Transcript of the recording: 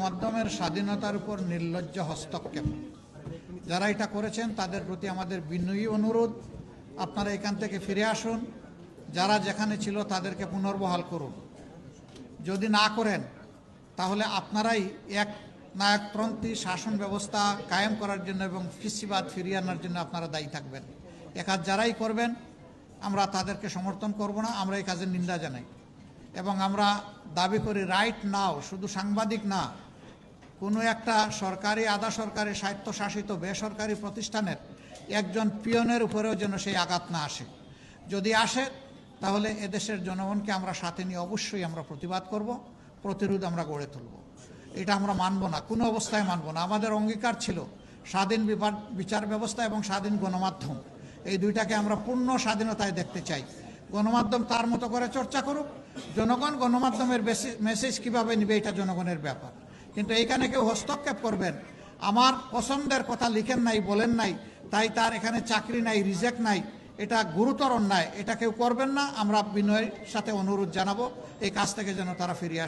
গণমাধ্যমের স্বাধীনতার উপর নির্লজ্জ হস্তক্ষেপ যারা এটা করেছেন তাদের প্রতি আমাদের বিনয়ী অনুরোধ, আপনারা এখান থেকে ফিরে আসুন। যারা যেখানে ছিল তাদেরকে পুনর্বহাল করুন। যদি না করেন তাহলে আপনারাই এক নায়কপন্থী শাসন ব্যবস্থা কায়েম করার জন্য এবং ফিসিবাদ ফিরিয়ে আনার জন্য আপনারা দায়ী থাকবেন। এ কাজ যারাই করবেন আমরা তাদেরকে সমর্থন করব না, আমরা এই কাজের নিন্দা জানাই এবং আমরা দাবি করি রাইট নাও, শুধু সাংবাদিক না, কোনো একটা সরকারি আধা সরকারি স্বায়ত্তশাসিত বেসরকারি প্রতিষ্ঠানের একজন পিয়নের উপরেও যেন সেই আঘাত না আসে। যদি আসে তাহলে এদেশের জনগণকে আমরা সাথে নিয়ে অবশ্যই আমরা প্রতিবাদ করব, প্রতিরোধ আমরা গড়ে তুলব। এটা আমরা মানব না, কোনো অবস্থায় মানব না। আমাদের অঙ্গীকার ছিল স্বাধীন বিচার ব্যবস্থা এবং স্বাধীন গণমাধ্যম, এই দুইটাকে আমরা পূর্ণ স্বাধীনতায় দেখতে চাই। গণমাধ্যম তার মতো করে চর্চা করুক, জনগণ গণমাধ্যমের মেসেজ কীভাবে নেবে এটা জনগণের ব্যাপার। কিন্তু এইখানে কেউ হস্তক্ষেপ করবেন, আমার পছন্দের কথা লিখেন নাই, বলেন নাই, তাই তার এখানে চাকরি নাই, রিজেক্ট নাই, এটা গুরুতর অন্যায়, এটা কেউ করবেন না। আমরা বিনয়ের সাথে অনুরোধ জানাবো এই কাজ থেকে যেন তারা ফিরিয়ে আসে।